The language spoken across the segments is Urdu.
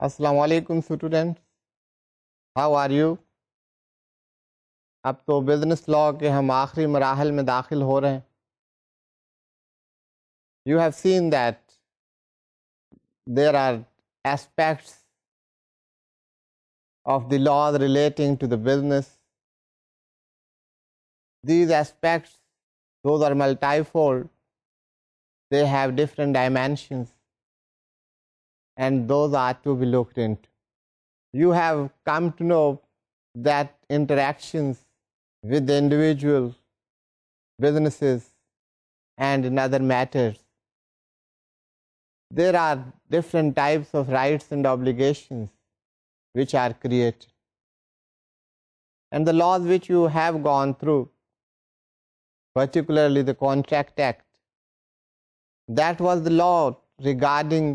السلام علیکم اسٹوڈنٹ، ہاؤ آر یو؟ اب تو بزنس لاء کے ہم آخری مراحل میں داخل ہو رہے ہیں. You have seen that there are aspects of the laws relating to the business. These aspects, those are multifold. They have different dimensions, and those are to be looked into. You have come to know that interactions with the individual, businesses, and in other matters, there are different types of rights and obligations which are created. And the laws which you have gone through, particularly the Contract Act, that was the law regarding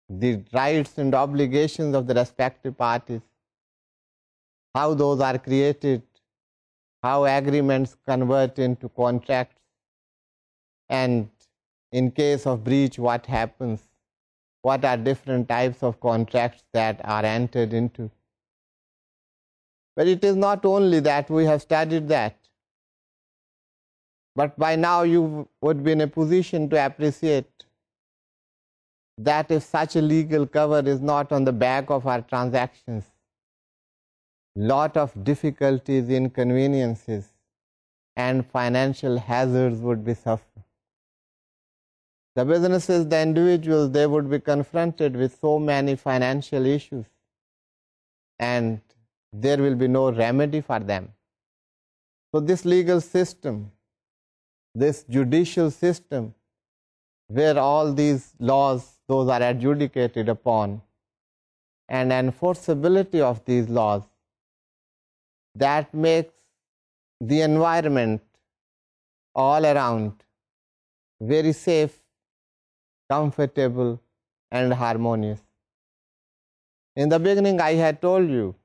the rights and obligations of the respective parties, how those are created, how agreements convert into contracts, and in case of breach, what happens, what are different types of contracts that are entered into. But it is not only that we have studied that, but by now you would be in a position to appreciate that if such a legal cover is not on the back of our transactions, lot of difficulties, inconveniences, and financial hazards would be suffered. The businesses, the individuals, they would be confronted with so many financial issues, and there will be no remedy for them. So this legal system, this judicial system, where all these laws, those are adjudicated upon, and enforceability of these laws, that makes the environment all around very safe, comfortable, and harmonious. In the beginning, I had told you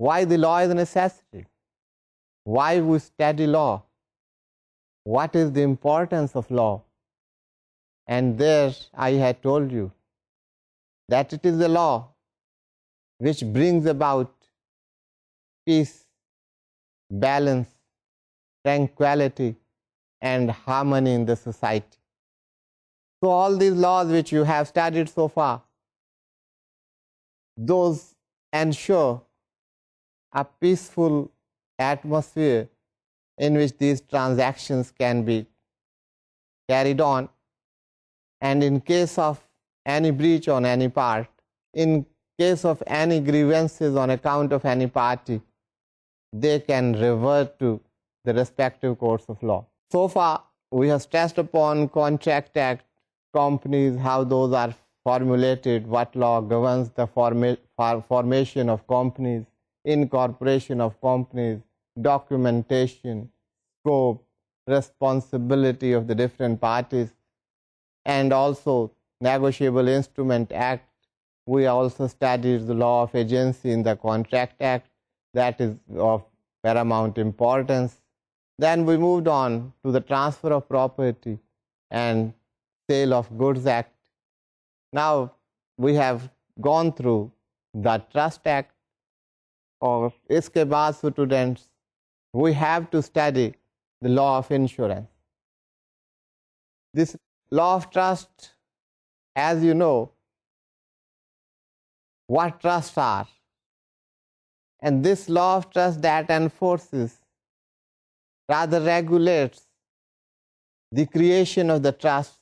why the law is necessary, why we study law, what is the importance of law. And there I had told you that it is the law which brings about peace, balance, tranquility, and harmony in the society. So all these laws which you have studied so far, those ensure a peaceful atmosphere in which these transactions can be carried on. And in case of any breach on any part, in case of any grievances on account of any party, they can revert to the respective courts of law. So far, we have stressed upon Contract Act, companies, how those are formulated, what law governs the formation of companies, incorporation of companies, documentation, scope, responsibility of the different parties, and also Negotiable Instrument Act. We also studied the law of agency in the Contract Act, that is of paramount importance. Then we moved on to the Transfer of Property and Sale of Goods Act. Now we have gone through the Trust Act. اور اس کے بعد students we have to study the law of insurance. This law of trust, as you know, what trusts are. And this law of trust that enforces, rather regulates the creation of the trust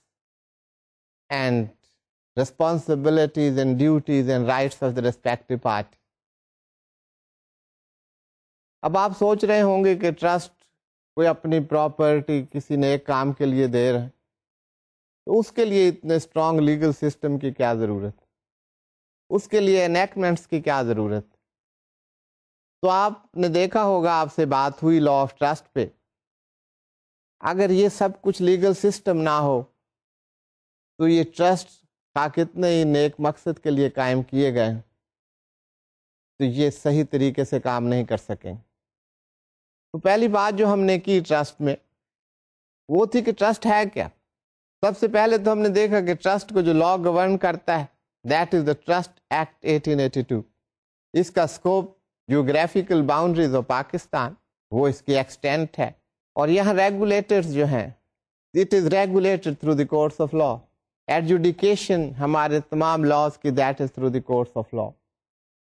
and responsibilities and duties and rights of the respective party. اب آپ سوچ رہے ہوں گے کہ ٹرسٹ کوئی اپنی پراپرٹی کسی نے ایک کام کے لیے دے رہے ہیں، تو اس کے لیے اتنے اسٹرانگ لیگل سسٹم کی کیا ضرورت، اس کے لیے انیکٹمنٹس کی کیا ضرورت. تو آپ نے دیکھا ہوگا، آپ سے بات ہوئی لا آف ٹرسٹ پہ، اگر یہ سب کچھ لیگل سسٹم نہ ہو تو یہ ٹرسٹ کا کتنے ہی نیک مقصد کے لیے قائم کیے گئے تو یہ صحیح طریقے سے کام نہیں کر سکیں. تو پہلی بات جو ہم نے کی ٹرسٹ میں وہ تھی کہ ٹرسٹ ہے کیا. سب سے پہلے تو ہم نے دیکھا کہ ٹرسٹ کو جو لا گورن کرتا ہے That is the Trust Act 1882. اس کا scope geographical boundaries of Pakistan وہ اس کی ایکسٹینٹ ہے، اور یہاں ریگولیٹرز جو ہیں it is regulated through the courts of law. Adjudication ہمارے تمام لاز کی that is through the courts of law.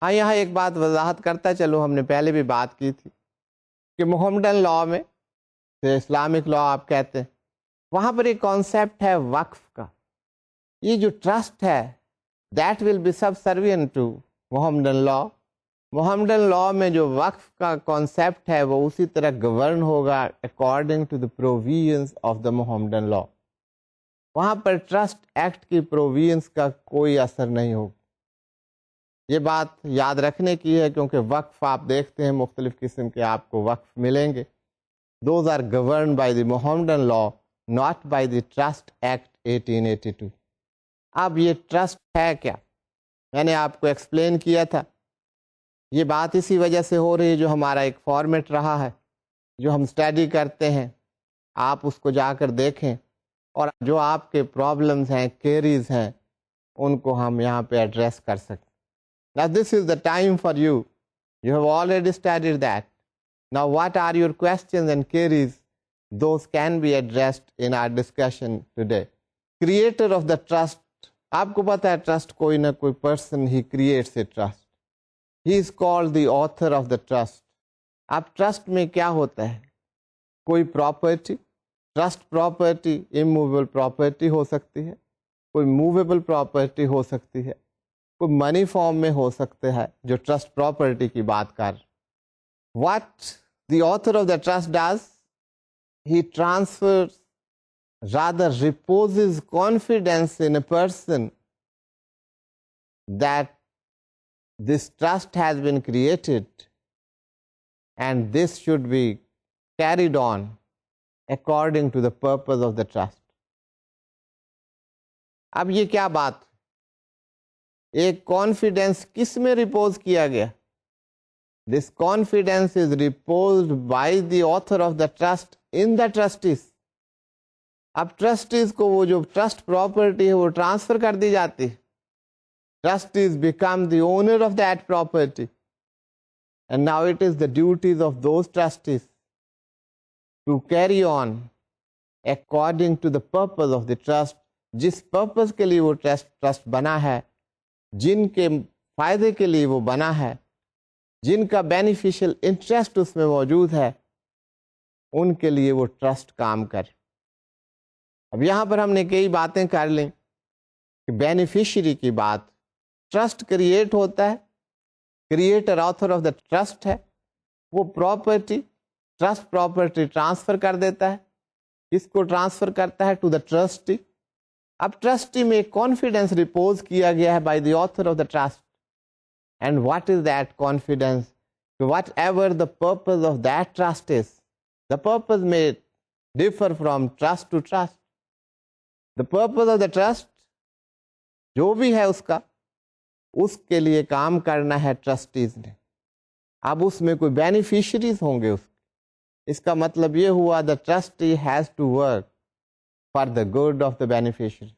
ہاں یہاں ایک بات وضاحت کرتا چلو، ہم نے پہلے بھی بات کی تھی کہ محمدن لا میں اسلامک لا آپ کہتے ہیں، وہاں پر ایک کانسیپٹ ہے وقف کا. یہ جو ٹرسٹ ہے that will be subservient to Mohammedan law. Mohammedan law میں جو وقف کا کانسیپٹ ہے وہ اسی طرح گورن ہوگا according to the provisions of the Mohammedan law. وہاں پر ٹرسٹ ایکٹ کی پروویژنس کا کوئی اثر نہیں ہوگا. یہ بات یاد رکھنے کی ہے کیونکہ وقف آپ دیکھتے ہیں مختلف قسم کے آپ کو وقف ملیں گے. Those are governed by the Mohammedan law not by the trust act 1882. اب یہ ٹرسٹ ہے کیا؟ میں نے آپ کو ایکسپلین کیا تھا. یہ بات اسی وجہ سے ہو رہی ہے جو ہمارا ایک فارمیٹ رہا ہے جو ہم اسٹڈی کرتے ہیں، آپ اس کو جا کر دیکھیں اور جو آپ کے پرابلمز ہیں کیریز ہیں ان کو ہم یہاں پہ ایڈریس کر سکیں. Now this is the time for you. You have already studied that. Now what are your questions and queries? Those can be addressed in our discussion today. Creator of the trust. آپ کو پتا ہے ٹرسٹ کوئی نہ کوئی person he creates a trust. He is called the author of the trust. اب ٹرسٹ میں کیا ہوتا ہے؟ کوئی property, trust property immovable property ہو سکتی ہے، کوئی موویبل پراپرٹی ہو سکتی ہے، کوئی منی فارم میں ہو سکتا ہے جو ٹرسٹ پراپرٹی کی بات کر. What the author of the trust does, he transfers rather reposes confidence in a person that this trust has been created and this should be carried on according to the purpose of the trust. اب یہ کیا بات؟ ایک کانفیڈنس کس میں ریپوز کیا گیا؟ This confidence is reposed by the author of the trust in the trustees. اب ٹرسٹیز کو وہ جو ٹرسٹ پراپرٹی ہے وہ ٹرانسفر کر دی جاتی ہے. Trustees become the owner of that property and now it is the duties of those trustees to carry on according to the purpose of the trust. جس پرپز کے لیے وہ ٹرسٹ بنا ہے، جن کے فائدے کے لیے وہ بنا ہے، جن کا بینیفیشل انٹرسٹ اس میں موجود ہے، ان کے لیے وہ ٹرسٹ کام کرے. اب یہاں پر ہم نے کئی باتیں کر لیں کہ بینیفیشری کی بات. ٹرسٹ کریٹ ہوتا ہے، creator author of the trust ہے، وہ پراپرٹی ٹرسٹ پراپرٹی ٹرانسفر کر دیتا ہے. کس کو ٹرانسفر کرتا ہے؟ To the trustee. اب ٹرسٹی میں کانفیڈنس ریپوز کیا گیا ہے by the author of the trust. And what is that confidence? Whatever the purpose of that trust is. The purpose میں differ from trust to trust. The purpose of the trust جو بھی ہے اس کے لیے کام کرنا ہے ٹرسٹیز نے. اب اس میں کوئی بینیفیشریز ہوں گے. اس کا مطلب یہ ہوا the trustee has to work for the good of the beneficiary.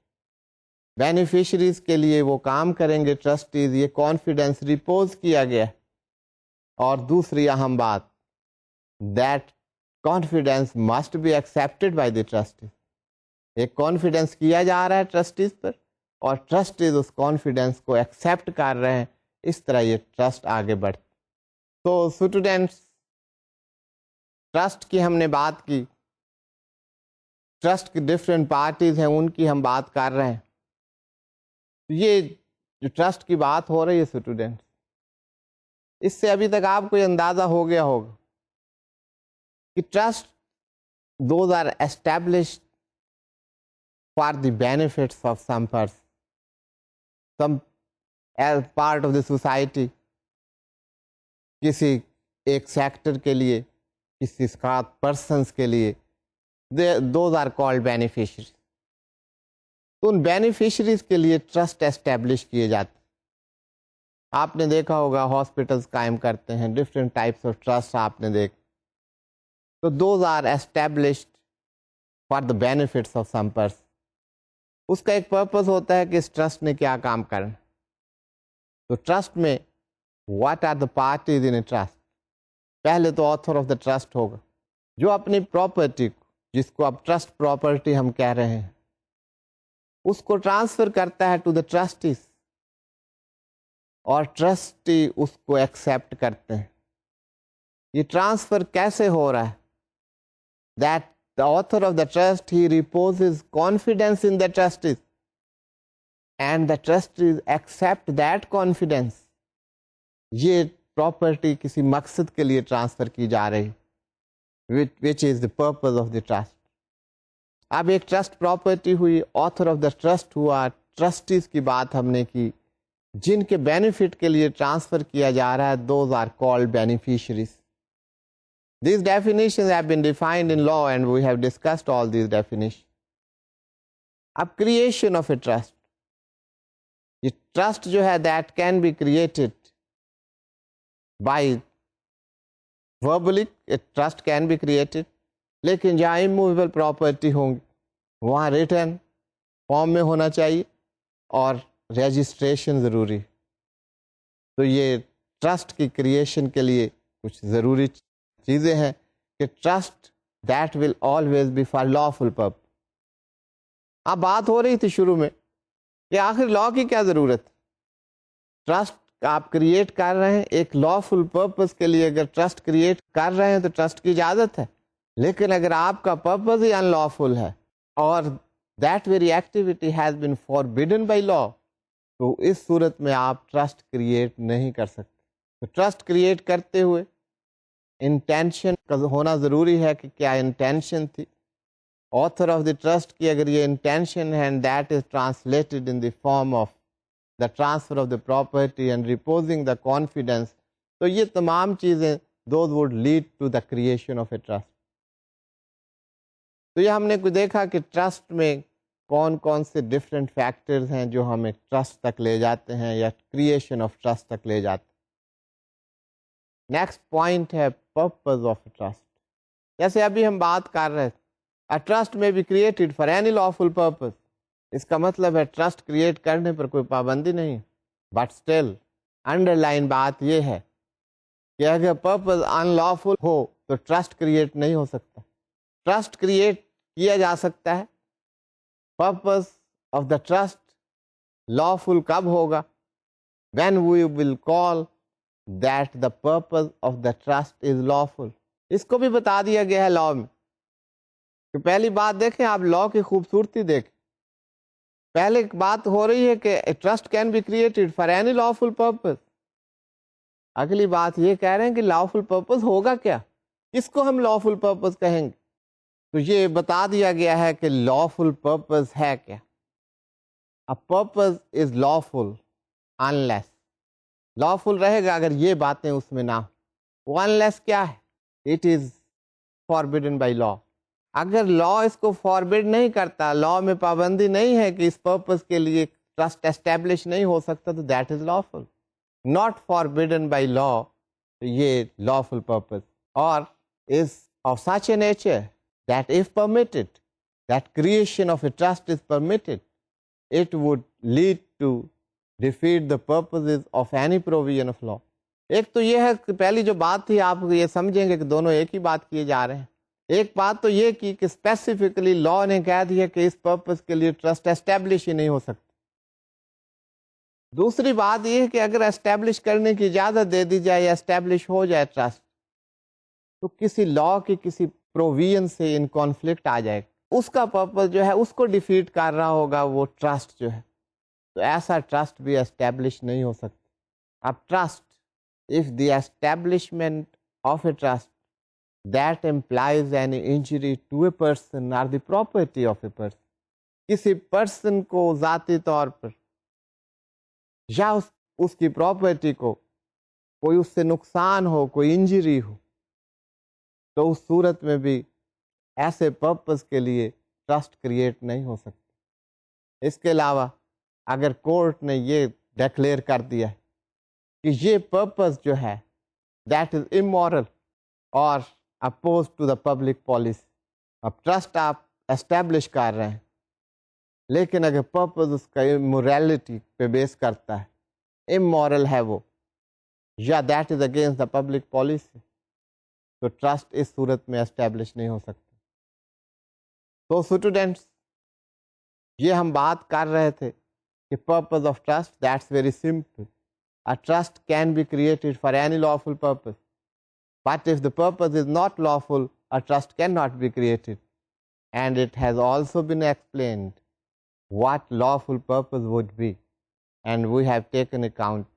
Beneficiaries کے لیے وہ کام کریں گے ٹرسٹیز. یہ کانفیڈنس ریپوز کیا گیا. اور دوسری اہم بات that confidence must be accepted by the trustee. ایک کانفیڈنس کیا جا رہا ہے ٹرسٹیز پر اور ٹرسٹیز اس کانفیڈنس کو ایکسیپٹ کر رہے ہیں. اس طرح یہ ٹرسٹ آگے بڑھتا. تو اسٹوڈینٹس، ٹرسٹ کی ہم نے بات کی، ٹرسٹ کی ڈفرینٹ پارٹیز ہیں ان کی ہم بات کر رہے ہیں. یہ جو ٹرسٹ کی بات ہو رہی ہے اسٹوڈینٹس، اس سے ابھی تک آپ کو یہ اندازہ ہو گیا ہوگا کہ trust those are established for the benefits of some person, some as part of the society. کسی ایک سیکٹر کے لیے، کسی خاص پرسنس کے لیے، those are called beneficiaries. تو ان بینیفیشریز کے لیے ٹرسٹ اسٹیبلش کیے جاتے. آپ نے دیکھا ہوگا ہاسپٹلس قائم کرتے ہیں، ڈفرینٹ ٹائپس آف ٹرسٹ آپ نے دیکھا. تو those are established for the benefits of some person. اس کا ایک پرپز ہوتا ہے کہ اس ٹرسٹ نے کیا کام کرنا. تو ٹرسٹ میں what are the parties in a trust? پہلے تو آتھر آف دا ٹرسٹ ہوگا جو اپنی پراپرٹی کو، جس کو اب ٹرسٹ پراپرٹی ہم کہہ رہے ہیں، اس کو ٹرانسفر کرتا ہے ٹو دا ٹرسٹیز، اور ٹرسٹی اس کو ایکسیپٹ کرتے ہیں. یہ ٹرانسفر کیسے ہو رہا ہے؟ That the author of the trust, he reposes confidence in the trustees, and the trustees accept that confidence. یہ پراپرٹی کسی مقصد کے لیے ٹرانسفر کی جا رہی، which is the purpose of the trust. اب ایک ٹرسٹ پراپرٹی ہوئی، آتھر آف دا ٹرسٹ ہوا، ٹرسٹیز کی بات ہم نے کی، جن کے بینیفٹ کے لیے ٹرانسفر کیا جا رہا ہے، those are called beneficiaries. These definitions have been defined in law and we have discussed all these definitions. اب creation of a trust. یہ trust جو ہے that can be created by verbally, a trust can be created, لیکن جہاں immovable property ہوں گی وہاں written فارم میں ہونا چاہیے اور registration ضروری. تو یہ trust کی creation کے لیے کچھ ضروری چیزیں ہیں کہ trust that will always be for lawful purpose. اب بات ہو رہی تھی شروع میں کہ آخر لا کی کیا ضرورت؟ ٹرسٹ آپ کریٹ کر رہے ہیں ایک lawful purpose کے لیے. اگر ٹرسٹ کریٹ کر رہے ہیں تو ٹرسٹ کی اجازت ہے، لیکن اگر آپ کا پرپز ہی unlawful ہے اور that very activity has been forbidden by law، تو اس صورت میں آپ ٹرسٹ کریٹ نہیں کر سکتے. تو ٹرسٹ کریٹ کرتے ہوئے انٹینشن کا ہونا ضروری ہے کہ کیا انٹینشن تھی آتھر آف دی ٹرسٹ کی. اگر یہ انٹینشن ہے and that is translated in the form of the transfer of the property and reposing the confidence, تو یہ تمام چیزیں those would lead to the creation of a trust. تو یہ ہم نے دیکھا کہ ٹرسٹ میں کون کون سے ڈفرینٹ فیکٹرز ہیں جو ہمیں ٹرسٹ تک لے جاتے ہیں یا کریشن آف ٹرسٹ تک لے جاتے ہیں. نیکسٹ پوائنٹ ہے پرپز آف ٹرسٹ. جیسے ابھی ہم بات کر رہے تھے ٹرسٹ میں be created for any lawful purpose. اس کا مطلب ہے ٹرسٹ کریٹ کرنے پر کوئی پابندی نہیں، بٹ اسٹل انڈر لائن بات یہ ہے کہ اگر پرپز unlawful ہو تو ٹرسٹ کریٹ نہیں ہو سکتا. ٹرسٹ کریٹ کیا جا سکتا ہے. Purpose of the trust lawful کب ہوگا؟ when we will call that the purpose of the trust is lawful. اس کو بھی بتا دیا گیا ہے لاء میں کہ پہلی بات دیکھیں آپ لاء کی خوبصورتی دیکھیں. پہلے بات ہو رہی ہے کہ trust can be created for any lawful purpose. اگلی بات یہ کہہ رہے ہیں کہ lawful purpose ہوگا کیا، کس کو ہم lawful purpose کہیں گے؟ تو یہ بتا دیا گیا ہے کہ lawful purpose ہے کیا. A purpose is lawful unless، lawful رہے گا اگر یہ باتیں اس میں نہ ہو. unless کیا ہے؟ it is forbidden by law. اگر لا اس کو فاربڈ نہیں کرتا، لا میں پابندی نہیں ہے کہ اس پرپز کے لیے ٹرسٹ اسٹیبلش نہیں ہو سکتا، تو that is lawful. not forbidden by law، یہ lawful purpose اور is of such a nature that if permitted, that creation of a trust is permitted, it would lead to defeat the purposes of any provision of law. ایک تو یہ ہے کہ پہلی جو بات تھی آپ یہ سمجھیں گے کہ دونوں ایک ہی بات کیے جا رہے ہیں. ایک بات تو یہ کی کہ اسپیسیفکلی لا نے کہہ دیا کہ اس پرپز کے لیے ٹرسٹ اسٹیبلش ہی نہیں ہو سکتا. دوسری بات یہ ہے کہ اگر اسٹیبلش کرنے کی اجازت دے دی جائے یا اسٹیبلش ہو جائے ٹرسٹ، تو کسی لا کی کسی پروویژن سے ان کانفلکٹ آ جائے گا، اس کا پرپز جو ہے اس کو ڈیفیٹ کر رہا ہوگا وہ ٹرسٹ جو ہے، تو ایسا ٹرسٹ بھی اسٹیبلش نہیں ہو سکتا. اب trust, if the establishment of a trust that implies any injury to a person or the property of a person، کسی پرسن کو ذاتی طور پر یا اس کی پراپرٹی کو کوئی اس سے نقصان ہو، کوئی انجری ہو، تو اس صورت میں بھی ایسے پرپز کے لیے ٹرسٹ کریٹ نہیں ہو سکتا. اس کے علاوہ اگر کورٹ نے یہ ڈکلیئر کر دیا ہے کہ یہ پرپز جو ہے that is immoral or oppose to the public policy, اب ٹرسٹ آپ اسٹیبلش کر رہے ہیں لیکن اگر پرپز اس کا امورالٹی پہ بیس کرتا ہے امورل ہے وہ یا that is against the public policy, تو ٹرسٹ اس صورت میں اسٹیبلش نہیں ہو سکتا. تو اسٹوڈینٹس، یہ ہم بات کر رہے تھے کہ purpose of trust, that's very simple. A trust can be created for any lawful purpose. But if the purpose is not lawful, a trust cannot be created. And it has also been explained what lawful purpose would be. And we have taken account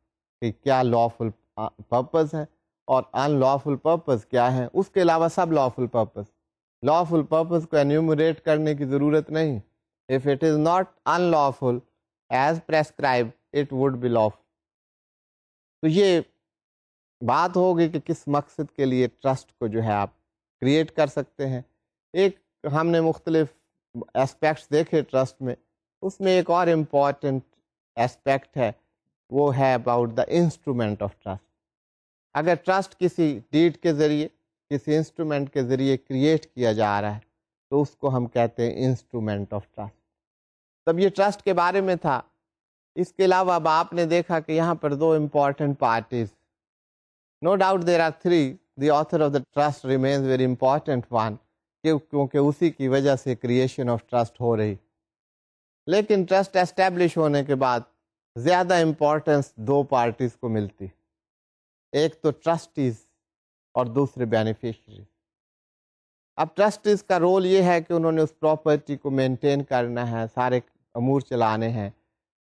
کہ کیا lawful purpose ہے اور unlawful purpose کیا ہے. اس کے علاوہ سب lawful purpose. Lawful purpose کو enumerate کرنے کی ضرورت نہیں. If it is not unlawful as prescribed, it would be lawful. تو یہ بات ہوگی کہ کس مقصد کے لیے ٹرسٹ کو جو ہے آپ کریٹ کر سکتے ہیں. ایک ہم نے مختلف اسپیکٹس دیکھے ٹرسٹ میں، اس میں ایک اور امپورٹنٹ اسپیکٹ ہے، وہ ہے about the instrument of trust. اگر ٹرسٹ کسی ڈیڈ کے ذریعے، کسی انسٹرومنٹ کے ذریعے کریٹ کیا جا رہا ہے تو اس کو ہم کہتے ہیں انسٹرومنٹ آف ٹرسٹ. تب یہ ٹرسٹ کے بارے میں تھا. اس کے علاوہ اب آپ نے دیکھا کہ یہاں پر دو important parties, no doubt there are three, the author of the trust remains very important one, کیونکہ اسی کی وجہ سے کریشن آف ٹرسٹ ہو رہی. لیکن ٹرسٹ اسٹیبلش ہونے کے بعد زیادہ امپورٹنس دو پارٹیز کو ملتی، ایک تو ٹرسٹیز اور دوسرے بینیفیشریز. اب ٹرسٹیز کا رول یہ ہے کہ انہوں نے اس پراپرٹی کو مینٹین کرنا ہے، سارے امور چلانے ہیں،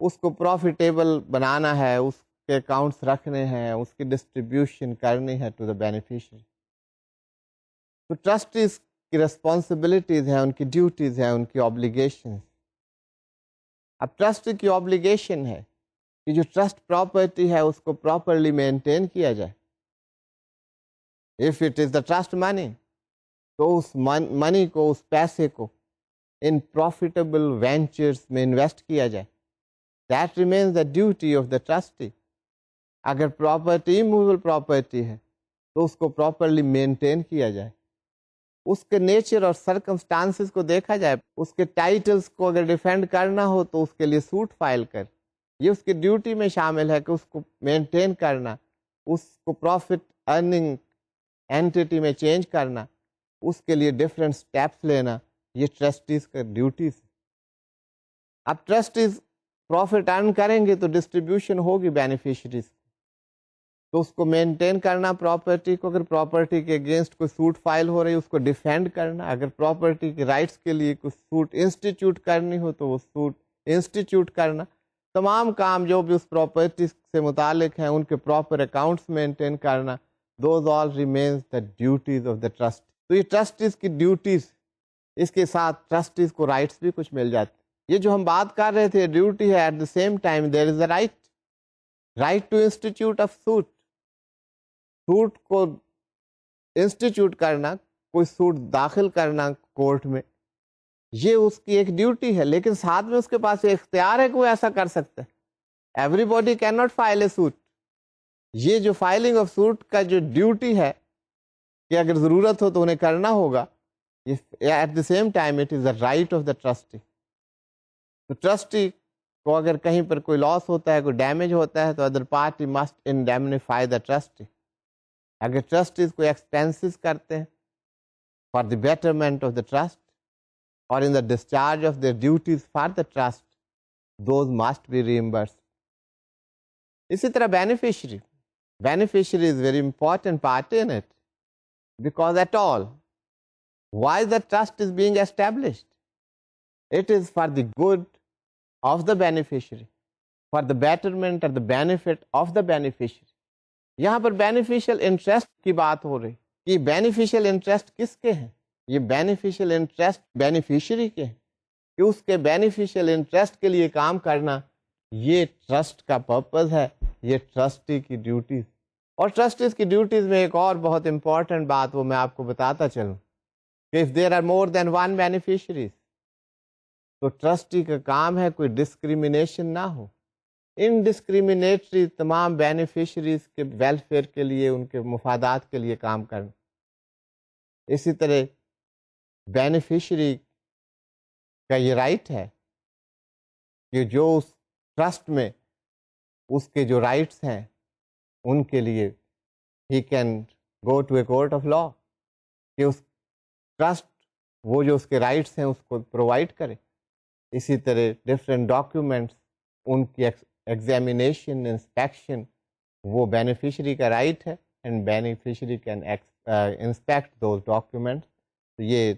اس کو پروفیٹیبل بنانا ہے، اس کے اکاؤنٹس رکھنے ہیں، اس کی ڈسٹریبیوشن کرنی ہے ٹو دا بینیفیشری. تو ٹرسٹیز کی ریسپانسبلٹیز ہیں، ان کی ڈیوٹیز ہیں، ان کی آبلیگیشن. اب ٹرسٹ کی آبلیگیشن ہے کہ جو ٹرسٹ پراپرٹی ہے اس کو پراپرلی مینٹین کیا جائے. If it is the trust money, تو اس منی کو، اس پیسے کو ان پروفیٹیبل وینچرز میں انویسٹ کیا جائے. That remains the duty of the trustee. اگر پراپرٹی موویبل پراپرٹی ہے تو اس کو پراپرلی مینٹین کیا جائے، اس کے نیچر اور سرکمسٹانسز کو دیکھا جائے، اس کے ٹائٹلز کو اگر ڈیفینڈ کرنا ہو تو اس کے لیے سوٹ فائل کر. یہ اس کی ڈیوٹی میں شامل ہے کہ اس کو مینٹین کرنا، اس کو پروفٹ ارننگ اینٹیٹی میں چینج کرنا، اس کے لیے ڈفرینٹ اسٹیپس لینا. یہ ٹرسٹیز کا ڈیوٹیز. اب ٹرسٹیز پروفٹ ارن کریں گے تو ڈسٹریبیوشن ہوگی بینیفیشریز، تو اس کو مینٹین کرنا پراپرٹی کو. اگر پراپرٹی کے اگینسٹ کوئی سوٹ فائل ہو رہی ہے اس کو ڈیفینڈ کرنا. اگر پراپرٹی کے رائٹس کے لیے کوئی سوٹ انسٹیٹیوٹ کرنی ہو تو وہ سوٹ انسٹیٹیوٹ کرنا. تمام کام جو بھی اس پراپرٹی سے متعلق ہیں ان کے پراپر اکاؤنٹس مینٹین کرنا. Those all remains the duties of the trust. تو یہ ٹرسٹیز کی ڈیوٹیز، اس کے ساتھ ٹرسٹیز کو رائٹس بھی کچھ مل جاتے. یہ جو ہم بات کر رہے تھے ڈیوٹی ہے، at the same time there is a right to institute of suit. Suit کو انسٹیٹیوٹ کرنا، کوئی سوٹ داخل کرنا کورٹ میں، یہ اس کی ایک ڈیوٹی ہے. لیکن ساتھ میں اس کے پاس یہ اختیار ہے کہ وہ ایسا کر سکتا ہے. Everybody can not file a suit. یہ جو فائلنگ آف سوٹ کا جو ڈیوٹی ہے کہ اگر ضرورت ہو تو انہیں کرنا ہوگا، at the same time it is a right of the trustee. تو ٹرسٹی کو اگر کہیں پر کوئی لاس ہوتا ہے، کوئی ڈیمیج ہوتا ہے تو other party must indemnify the trustee. اگر ٹرسٹیز کوئی ایکسپینسز کرتے ہیں for the betterment of the trust اور in the discharge of their duties for the trust, those must be reimbursed. اسی طرح beneficiary is very important part in it, because at all why the trust is being established. It is for the good of the beneficiary, for the betterment or the benefit of the beneficiary. یہاں پر beneficial interest کی بات ہو رہی. یہ beneficial interest کس کے ہیں؟ یہ beneficial interest beneficiary کے ہیں کہ اس کے beneficial interest کے لیے کام کرنا. یہ ٹرسٹ کا پرپز ہے، یہ ٹرسٹی کی ڈیوٹیز. اور ٹرسٹیز کی ڈیوٹیز میں ایک اور بہت امپورٹنٹ بات وہ میں آپ کو بتاتا چلوں کہ if there are more than one beneficiaries تو ٹرسٹی کا کام ہے کوئی ڈسکریمنیشن نہ ہو. انڈسکریمنیٹری تمام بینیفیشریز کے ویلفیئر کے لیے، ان کے مفادات کے لیے کام کرنا. اسی طرح بینیفیشری کا یہ رائٹ ہے کہ جو اس ٹرسٹ میں اس کے جو رائٹس ہیں ان کے لیے ہی can go to a court of law کہ اس ٹرسٹ وہ جو اس کے رائٹس ہیں اس کو پرووائڈ کرے. اسی طرح ڈفرینٹ ڈاکیومنٹس ان کی ایگزامینیشن انسپیکشن وہ بینیفیشری کا رائٹ ہے and beneficiary can inspect those documents. یہ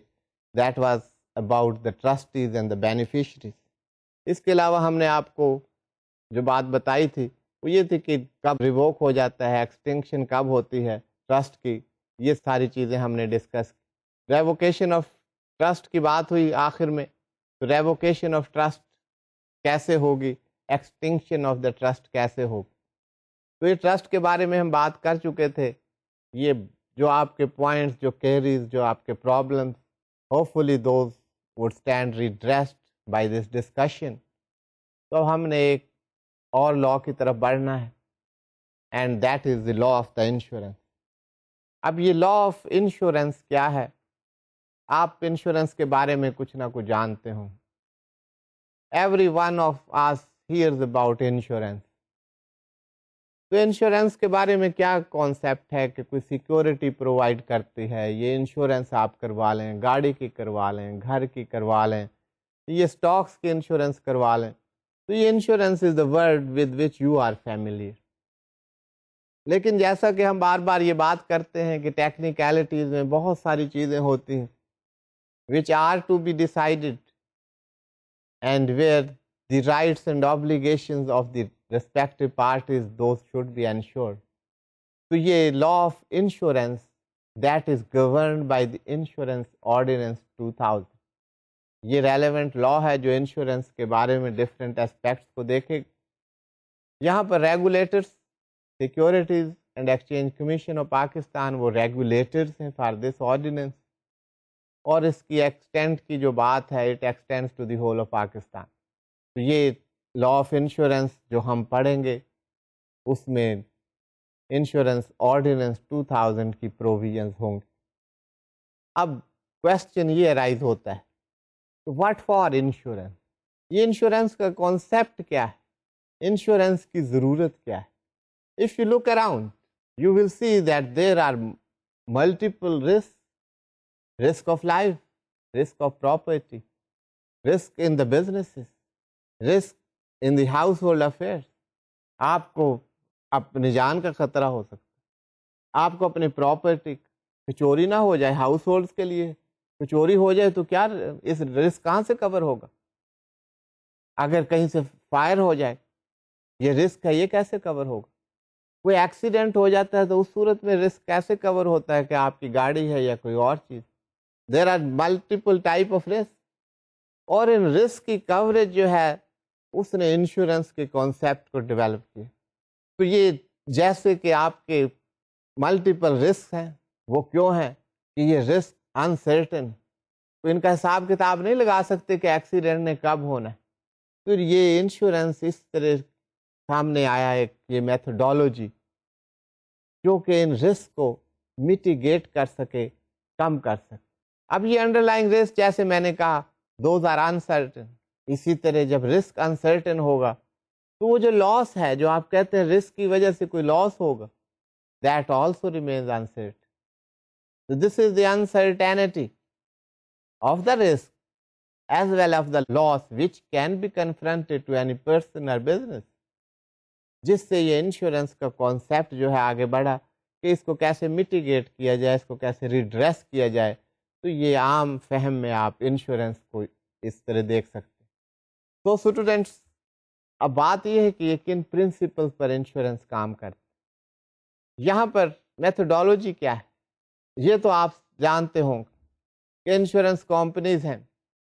that was about the trustees and the beneficiaries. اس کے علاوہ ہم نے آپ کو جو بات بتائی تھی وہ یہ تھی کہ کب ریووک ہو جاتا ہے, ایکسٹنکشن کب ہوتی ہے ٹرسٹ کی, یہ ساری چیزیں ہم نے ڈسکس کی. ریووکیشن آف ٹرسٹ کی بات ہوئی آخر میں, تو ریووکیشن آف ٹرسٹ کیسے ہوگی, ایکسٹنکشن آف دا ٹرسٹ کیسے ہوگی. تو یہ ٹرسٹ کے بارے میں ہم بات کر چکے تھے. یہ جو آپ کے پوائنٹس, جو کیریز, جو آپ کے problems, hopefully those would stand redressed by this discussion. تو اب ہم نے ایک اور لا کی طرف بڑھنا ہے and that is the law of the insurance. اب یہ لا آف انشورنس کیا ہے؟ آپ انشورنس کے بارے میں کچھ نہ کچھ جانتے ہوں. Every one of us hears about insurance. تو انشورنس کے بارے میں کیا کانسیپٹ ہے کہ کوئی سیکورٹی پرووائڈ کرتی ہے, یہ انشورنس آپ کروا لیں, گاڑی کی کروا لیں, گھر کی کروا لیں, یہ اسٹاکس کی انشورنس کروا لیں. تو یہ insurance is the word with which you are familiar. لیکن جیسا کہ ہم بار بار یہ بات کرتے ہیں کہ ٹیکنیکلٹیز میں بہت ساری چیزیں ہوتی ہیں which are to be decided and where the rights and obligations of the respective parties those should be ensured. تو یہ law of insurance that is governed by the Insurance Ordinance 2000. یہ ریلیونٹ لا ہے جو انشورنس کے بارے میں ڈفرینٹ اسپیکٹس کو دیکھے. یہاں پر regulators, securities and exchange commission of Pakistan وہ ریگولیٹرس ہیں فار دس آرڈیننس, اور اس کی ایکسٹینٹ کی جو بات ہے it extends to the whole of Pakistan. تو یہ لا آف انشورنس جو ہم پڑھیں گے اس میں انشورنس آرڈیننس 2000 کی پروویژنز ہوں گے. اب کویسچن یہ رائز ہوتا ہے واٹ فار انشورنس, یہ انشورنس کا کانسیپٹ کیا ہے, انشورنس کی ضرورت کیا ہے. If you look around you will see that there are multiple risk, risk of life, risk of property, risk in the businesses, risk in the household affairs. آپ کو اپنی جان کا خطرہ ہو سکتا ہے, آپ کو اپنی پراپرٹی چوری نہ ہو جائے. ہاؤس ہولڈس کے لیے چوری ہو جائے تو کیا اس رسک کہاں سے کور ہوگا؟ اگر کہیں سے فائر ہو جائے, یہ رسک ہے, یہ کیسے کور ہوگا؟ کوئی ایکسیڈنٹ ہو جاتا ہے تو اس صورت میں رسک کیسے کور ہوتا ہے کہ آپ کی گاڑی ہے یا کوئی اور چیز. There are multiple type of risk, اور ان رسک کی کوریج جو ہے اس نے انشورنس کے کانسیپٹ کو ڈیولپ کیا. تو یہ جیسے کہ آپ کے ملٹیپل رسک ہیں, وہ کیوں ہیں کہ یہ رسک انسرٹن, تو ان کا حساب کتاب نہیں لگا سکتے کہ ایکسیڈنٹ نے کب ہونا ہے. پھر یہ انشورنس اس طرح سامنے آیا ہے, یہ میتھڈالوجی جو کہ ان رسک کو میٹیگیٹ کر سکے, کم کر سکے. اب یہ انڈرلائنگ رسک جیسے میں نے کہا دوز آر انسرٹن, اسی طرح جب رسک انسرٹن ہوگا تو وہ جو لاس ہے, جو آپ کہتے ہیں رسک کی وجہ سے کوئی لاس ہوگا, that also remains uncertain. This is the uncertainty of the risk as well of the loss which can be confronted to any person اور بزنس, جس سے یہ انشورنس کا کانسیپٹ جو ہے آگے بڑھا کہ اس کو کیسے میٹیگیٹ کیا جائے, اس کو کیسے ریڈریس کیا جائے. تو یہ عام فہم میں آپ انشورنس کو اس طرح دیکھ سکتے. تو اسٹوڈینٹس, اب بات یہ ہے کہ یہ کن پرنسپل پر انشورنس کام کرتے. یہاں پر میتھڈالوجی کیا ہے یہ تو آپ جانتے ہوں کہ انشورنس کمپنیز ہیں,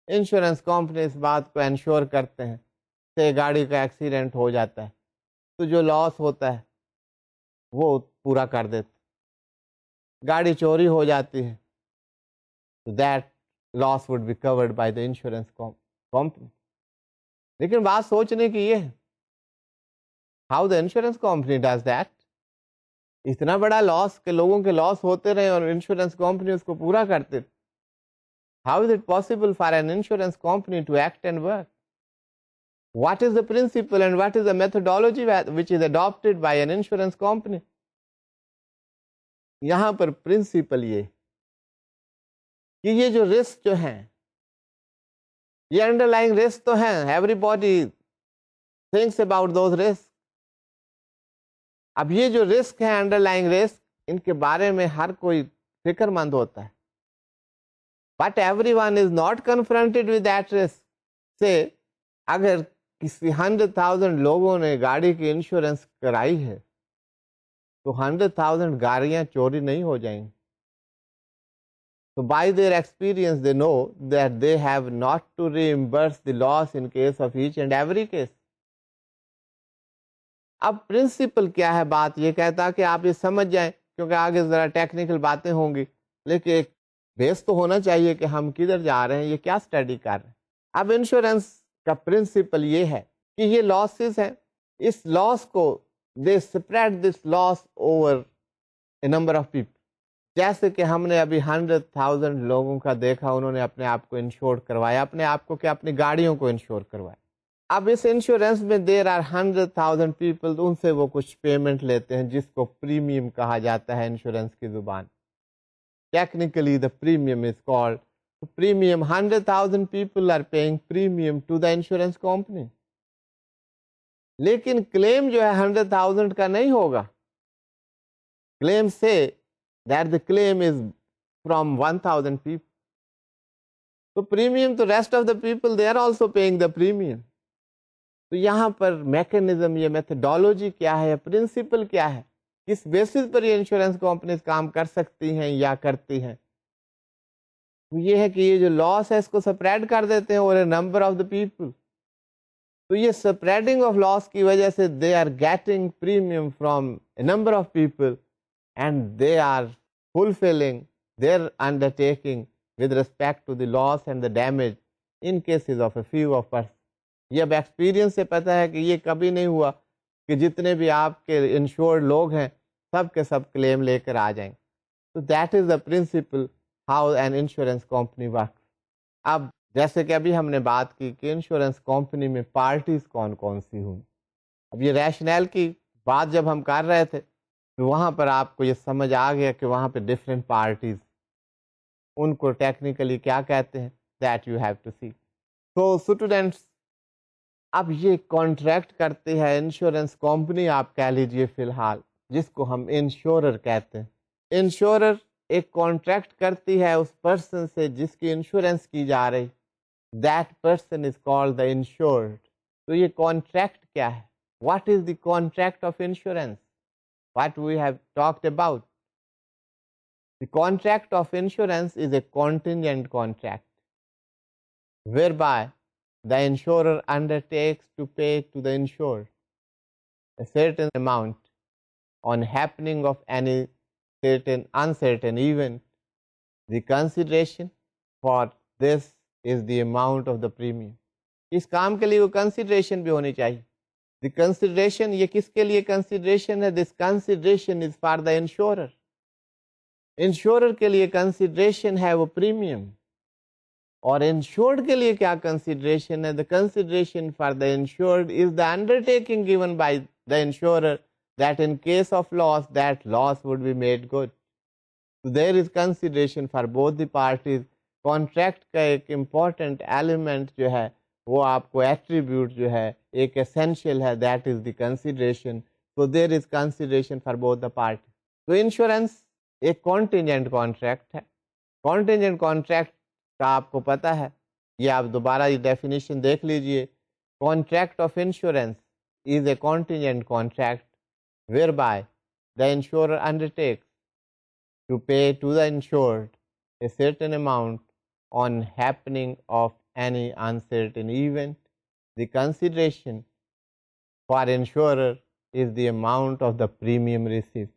انشورنس کمپنی اس بات کو انشور کرتے ہیں کہ گاڑی کا ایکسیڈنٹ ہو جاتا ہے تو جو لاس ہوتا ہے وہ پورا کر دیتے. گاڑی چوری ہو جاتی ہے تو that loss would be covered by the insurance company. لیکن بات سوچنے کی یہ ہے how the insurance company does that. اتنا بڑا لاس کہ لوگوں کے لاس ہوتے رہے اور انشورنس کمپنی اس کو پورا کرتے. How is it possible for an insurance company to act and work? What is the principle and what is the methodology which is adopted by an insurance company? یہاں پر پرنسپل یہ کہ یہ جو رسک جو ہیں یہ انڈر لائنگ رسک تو ہیں, every body thinks about those risk. اب یہ جو رسک ہیں انڈر لائنگ رسک, ان کے بارے میں ہر کوئی فکر مند ہوتا ہے, but every one is not confronted with that risk. سے اگر کسی 100,000 لوگوں نے گاڑی کی انشورنس کرائی ہے تو 100,000 گاڑیاں چوری نہیں ہو جائیں گی. So by their experience they know that they have not to reimburse the loss in case of each and every case. اب پرنسپل کیا ہے, بات یہ کہتا کہ آپ یہ سمجھ جائیں, کیونکہ آگے ذرا ٹیکنیکل باتیں ہوں گی, لیکن ایک بیس تو ہونا چاہیے کہ ہم کدھر جا رہے ہیں, یہ کیا اسٹڈی کر رہے ہیں. اب انشورنس کا پرنسپل یہ ہے کہ یہ لاسز ہیں, اس لاس کو they spread this loss over a number of people. جیسے کہ ہم نے ابھی 100,000 لوگوں کا دیکھا, انہوں نے اپنے آپ کو انشور کروایا, اپنے آپ کو کیا, اپنی گاڑیوں کو انشور کروایا. اب اس انشورنس میں there are 100,000 people, ان سے وہ کچھ پیمنٹ لیتے ہیں جس کو پریمیم کہا جاتا ہے انشورنس کی زبان. Technically the premium is called premium. 100,000 people are paying premium to the insurance company. لیکن کلیم جو ہے 100,000 کا نہیں ہوگا. کلیم سے that the claim is from 1,000 people. تو premium تو rest of the people they are also paying the premium. تو یہاں پر میکنزم, یہ میتھڈالوجی کیا ہے, پرنسپل کیا ہے, کس بیسس پر یہ انشورنس کمپنیز کام کر سکتی ہیں یا کرتی ہیں. یہ ہے کہ یہ جو لاس ہے اس کو سپریڈ کر دیتے ہیں اور a number of the people. تو یہ سپریڈنگ آف لاس کی وجہ سے they are getting premium from a number of people and they are fulfilling their undertaking with respect to the loss and the damage in cases of a few of persons. یہ اب ایکسپیرینس سے پتہ ہے کہ یہ کبھی نہیں ہوا کہ جتنے بھی آپ کے انشورڈ لوگ ہیں سب کے سب کلیم لے کر آ جائیں. So that is the principle how an insurance company works. اب جیسے کہ ابھی ہم نے بات کی کہ انشورنس کمپنی میں پارٹیز کون کون سی ہوں. اب یہ ریشنل کی بات جب ہم کر رہے تھے تو وہاں پر آپ کو یہ سمجھ آ گیا کہ وہاں پہ ڈفرینٹ پارٹیز, ان کو ٹیکنیکلی کیا کہتے ہیں, دیٹ یو ہیو ٹو سی. تو اسٹوڈینٹس, اب یہ کانٹریکٹ کرتے ہیں انشورنس کمپنی آپ کہہ لیجئے فی الحال, جس کو ہم انشورر کہتے ہیں. انشورر ایک کانٹریکٹ کرتی ہے اس پرسن سے جس کی انشورنس کی جا رہی, that person is called the insured. تو یہ کانٹریکٹ کیا ہے, what is the contract of insurance, what we have talked about. The contract of insurance is a contingent contract whereby the insurer undertakes to pay to the insured a certain amount on happening of any certain uncertain event. The consideration for this is the amount of the premium. اس کام کے لیے وہ consideration بھی ہونی چاہیے. The consideration, یہ کس کے لیے consideration ہے, this consideration is for the insurer. Insurer کے لیے consideration ہے وہ premium, اور insured کے لیے کیا consideration ہے, the consideration for the insured is the undertaking given by the insurer that in case of loss, that loss would be made good. So there is consideration for both the parties. Contract کا ایک important element جو ہے وہ آپ کو ایٹریبیوٹ جو ہے ایک essential ہے, that is the consideration. So there is consideration for both the parties. تو انشورنس ایک contingent contract ہے. contingent contract کا آپ کو پتہ ہے, یہ آپ دوبارہ یہ ڈیفینیشن دیکھ لیجئے. Contract of insurance is a contingent contract whereby the insurer undertakes to pay to the insured a certain amount on happening of any uncertain event. The consideration for insurer is the amount of the premium received.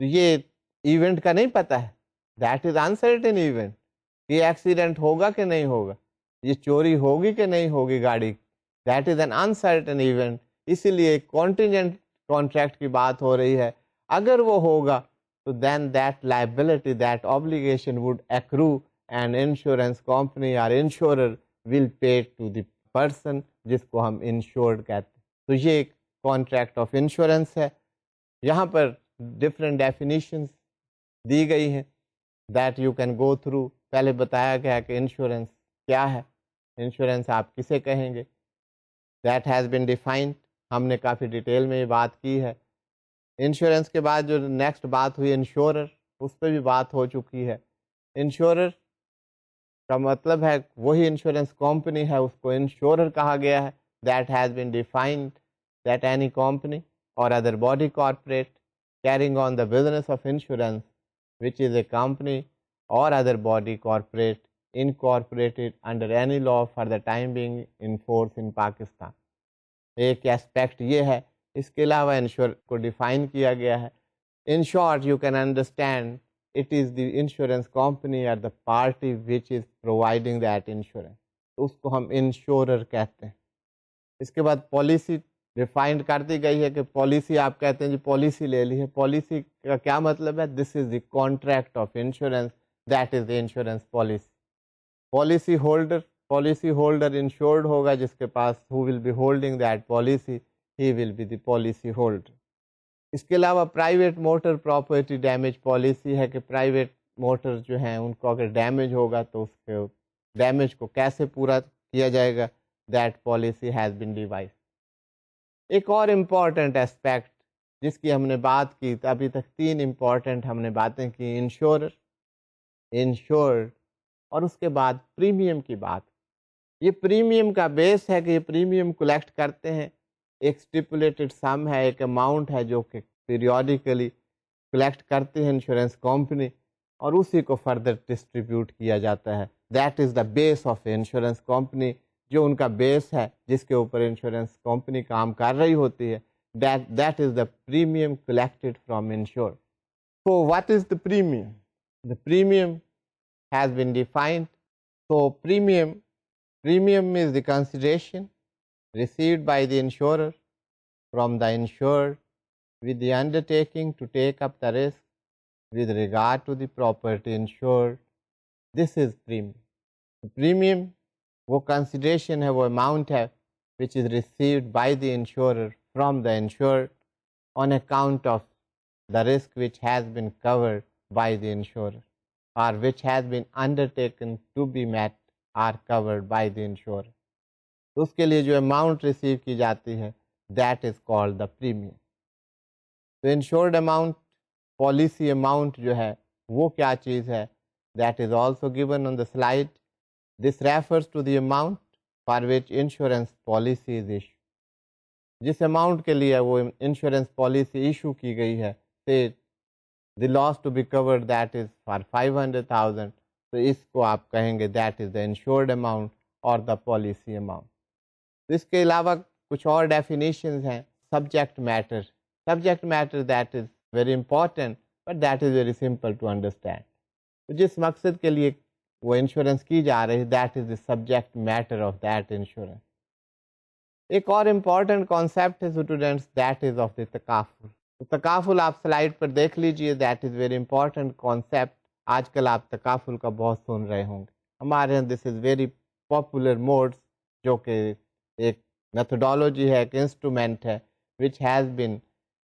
تو یہ ایونٹ کا نہیں پتہ ہے, that is uncertain event. یہ ایکسیڈنٹ ہوگا کہ نہیں ہوگا, یہ چوری ہوگی کہ نہیں ہوگی گاڑی, that is an uncertain event. اسی لیے contingent contract کی بات ہو رہی ہے. اگر وہ ہوگا تو then that liability, that obligation would accrue and insurance company or insurer will pay to the person جس کو ہم انشورڈ کہتے ہیں. تو یہ ایک کانٹریکٹ آف انشورنس ہے. یہاں پر ڈفرینٹ ڈیفینیشنس دی گئی ہیں that you can go through. پہلے بتایا گیا کہ انشورنس کیا ہے, انشورنس آپ کسے کہیں گے, دیٹ ہیز بین ڈیفائنڈ. ہم نے کافی ڈیٹیل میں یہ بات کی ہے. انشورنس کے بعد جو نیکسٹ بات ہوئی انشورر, اس پہ بھی بات ہو چکی ہے. انشورر کا مطلب ہے وہی انشورنس کمپنی ہے, اس کو انشورر کہا گیا ہے. That has been defined that any company or other body corporate carrying on the business of insurance, which is a company or other body corporate incorporated under any law for the time being in force in Pakistan. ایک اسپیکٹ یہ ہے. اس کے علاوہ انشور کو ڈیفائن کیا گیا ہے. In short, you can understand it is the insurance company or the party which is providing that insurance. اس کو ہم انشورر کہتے ہیں. اس کے بعد پالیسی ڈیفائنڈ کر دی گئی ہے کہ پالیسی آپ کہتے ہیں جی پالیسی لے لی ہے. پالیسی کا کیا مطلب ہے؟ This is the contract of insurance, that is the insurance policy. Policy holder insured ہوگا جس کے پاس, who will be holding that policy, he will be the policy holder. اس کے علاوہ private motor property damage policy ہے کہ پرائیویٹ موٹر جو ہیں ان کو اگر ڈیمیج ہوگا تو اس کے ڈیمیج کو کیسے پورا کیا جائے گا, that policy has been devised. ایک اور امپورٹنٹ اسپیکٹ جس کی ہم نے بات کی, ابھی تک 3 امپورٹنٹ ہم نے باتیں کی, انشورر, انشورڈ اور اس کے بعد پریمیم کی بات. یہ پریمیم کا بیس ہے کہ یہ پریمیم کلیکٹ کرتے ہیں, ایک اسٹیپولیٹڈ سم ہے, ایک اماؤنٹ ہے جو کہ پیریوڈیکلی کلیکٹ کرتے ہیں انشورنس کمپنی اور اسی کو فردر ڈسٹریبیوٹ کیا جاتا ہے. That is the base of insurance company, جو ان کا بیس ہے جس کے اوپر انشورنس کمپنی کام کر رہی ہوتی ہے. That is the premium collected from ensure. So what is the premium? The premium has been defined. So premium is the consideration received by the insurer from the insured with the undertaking to take up the risk with regard to the property insured. This is premium. The premium وہ consideration ہے, وہ amount ہے which is received by the insurer from the insured on account of the risk which has been covered by the insurer or which has been undertaken to be met or covered by the insurer. تو اس کے لیے جو اماؤنٹ ریسیو کی جاتی ہے that is called the premium. تو انشورڈ اماؤنٹ, پالیسی اماؤنٹ جو ہے وہ کیا چیز ہے, that is also given on the slide. This refers to the amount for which insurance policy is issue. جس اماؤنٹ کے لیے وہ انشورنس پالیسی ایشو کی گئی ہے, say the loss to be covered that is for 500,000, تو اس کو آپ کہیں گے that is the insured amount or the policy amount. اس کے علاوہ کچھ اور ڈیفینیشنز ہیں. Subject matter that is very important but that is very simple to understand. تو جس مقصد کے لیے وہ انشورنس کی جا رہی ہے that is the subject matter of that insurance. ایک اور امپورٹنٹ کانسیپٹ ہے students, that is of the تکافل. تکافل آپ سلائڈ پر دیکھ لیجئے, that is very important concept. آج کل آپ تکافل کا بہت سن رہے ہوں گے. ہمارے یہاں دس از ویری پاپولر موڈس, جو کہ ایک میتھڈالوجی ہے, ایک انسٹرومنٹ ہے which has been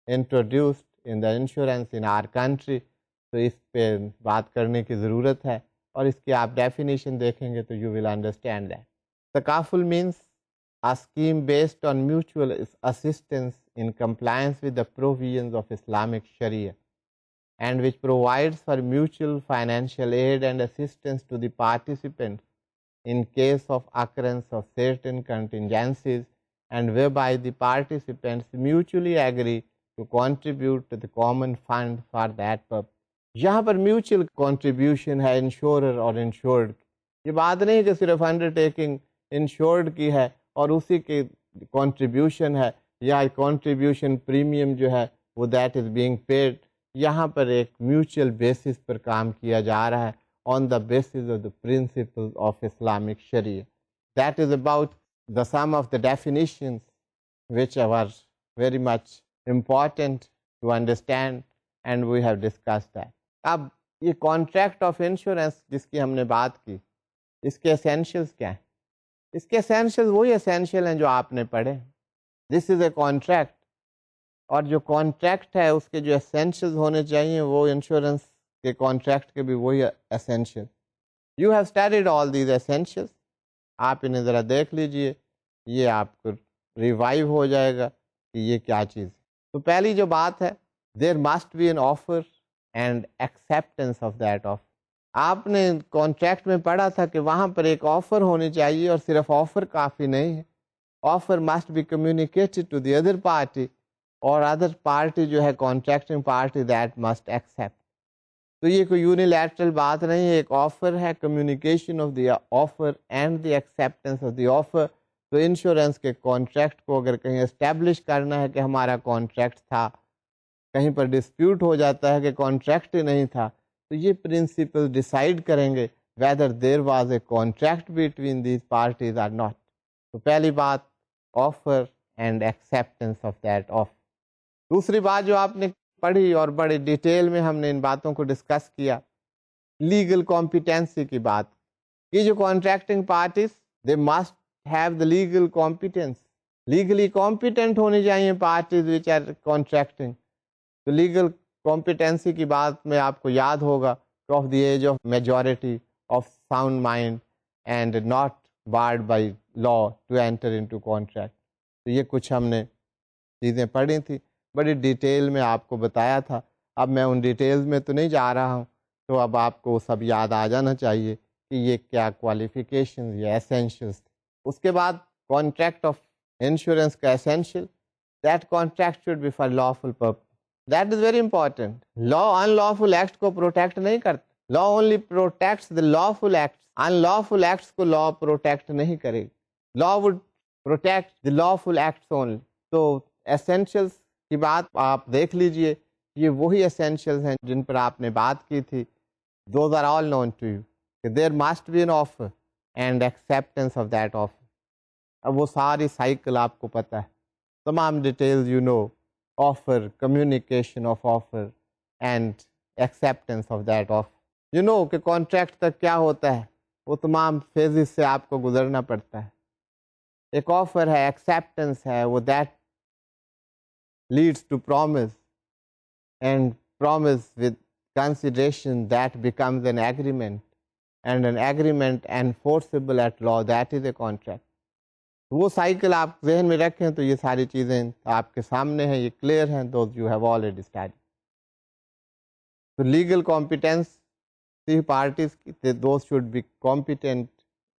introduced in the insurance in our country. تو اس پہ بات کرنے کی ضرورت ہے اور اس کی آپ ڈیفینیشن دیکھیں گے تو یو ول انڈرسٹینڈ دیٹ. تکافل means a scheme based on mutual assistance in compliance with the provisions of Islamic Sharia and which provides for mutual financial aid and assistance to the participants in case of occurrence of certain contingencies and whereby the participants mutually agree to contribute to the common fund for that purpose. یہاں پر میوچل کنٹریبیوشن ہے انشورر اور انشورڈ. یہ بات نہیں کہ صرف انڈرٹیکنگ انشورڈ کی ہے اور اسی کی کنٹریبیوشن ہے یا کنٹریبیوشن پریمیم جو ہے وہ دیٹ از بینگ پیڈ. یہاں پر ایک میوچل بیسس پر کام کیا جا رہا ہے on the basis of the principle of Islamic شریعہ. That is about the some of the definitions which are very much important to understand and we have discussed that. اب یہ کانٹریکٹ آف انشورنس جس کی ہم نے بات کی, اس کے اسینشیلس کیا ہیں؟ اس کے اسینشیل وہی اسینشیل ہیں جو آپ نے پڑھے. دس از اے کانٹریکٹ, اور جو کانٹریکٹ ہے اس کے جو اسینشیل ہونے چاہیے وہ انشورنس کے کانٹریکٹ کے بھی وہی essential. You have studied all these essential, آپ انہیں ذرا دیکھ لیجئے, یہ آپ کو ریوائیو ہو جائے گا کہ یہ کیا چیز ہے. تو پہلی جو بات ہے, there must be an offer and acceptance of that offer. آپ نے کانٹریکٹ میں پڑھا تھا کہ وہاں پر ایک آفر ہونی چاہیے, اور صرف آفر کافی نہیں ہے, offer must be communicated to the other party, اور ادر پارٹی جو ہے contracting party that must accept. تو یہ کوئی یونیلیٹرل بات نہیں ہے, ایک آفر ہے, communication of the offer and the acceptance of the offer. تو انشورنس کے کانٹریکٹ کو اگر کہیں اسٹیبلش کرنا ہے کہ ہمارا کانٹریکٹ تھا, کہیں پر ڈسپیوٹ ہو جاتا ہے کہ کانٹریکٹ ہی نہیں تھا, تو یہ پرنسپل ڈیسائیڈ کریں گے whether there was a contract between these parties or not. تو پہلی بات offer and acceptance of that offer. دوسری بات جو آپ نے پڑھی اور بڑے ڈیٹیل میں ہم نے ان باتوں کو ڈسکس کیا, لیگل کمپیٹنسی کی بات. یہ جو contracting parties they must have the legal competence, legally competent ہونی چاہیے پارٹیز وچ آر کانٹریکٹنگ. تو لیگل کمپیٹنسی کی بات میں آپ کو یاد ہوگا of the age of majority of sound mind and not barred by law to enter into contract. تو یہ کچھ ہم نے چیزیں پڑھی تھیں, بڑی ڈیٹیل میں آپ کو بتایا تھا. اب میں ان ڈیٹیلز میں تو نہیں جا رہا ہوں, تو اب آپ کو سب یاد آ جانا چاہیے کہ یہ کیا کوالیفیکیشنز یا ایسینشیلس تھے. اس کے بعد کانٹریکٹ آف انشورنس کا essential, that contract should be for lawful purpose. That is very important. Law unlawful act کو پروٹیکٹ نہیں کرتا, law only protects the lawful acts. Unlawful acts کو لا پروٹیکٹ نہیں کرے گی, law would protect the lawful acts only. تو ایسینشیلس کی بات آپ دیکھ لیجئے, یہ وہی ایسینشیلز ہیں جن پر آپ نے بات کی تھی. Those are all known to you کہ there must be an offer and acceptance of that offer. اب وہ ساری سائیکل آپ کو پتہ ہے, تمام details you know, offer, communication of offer and acceptance of that offer. You know کہ کانٹریکٹ تک کیا ہوتا ہے, وہ تمام فیزز سے آپ کو گزرنا پڑتا ہے. ایک آفر ہے, ایکسیپٹینس ہے, وہ that leads to promise, and promise with consideration that becomes an agreement, and an agreement enforceable at law, that is a contract. وہ سائیکل آپ ذہن میں رکھیں تو یہ ساری چیزیں آپ کے سامنے ہیں, یہ کلیئر ہیں, those you have already studied. تو legal competency parties those should be competent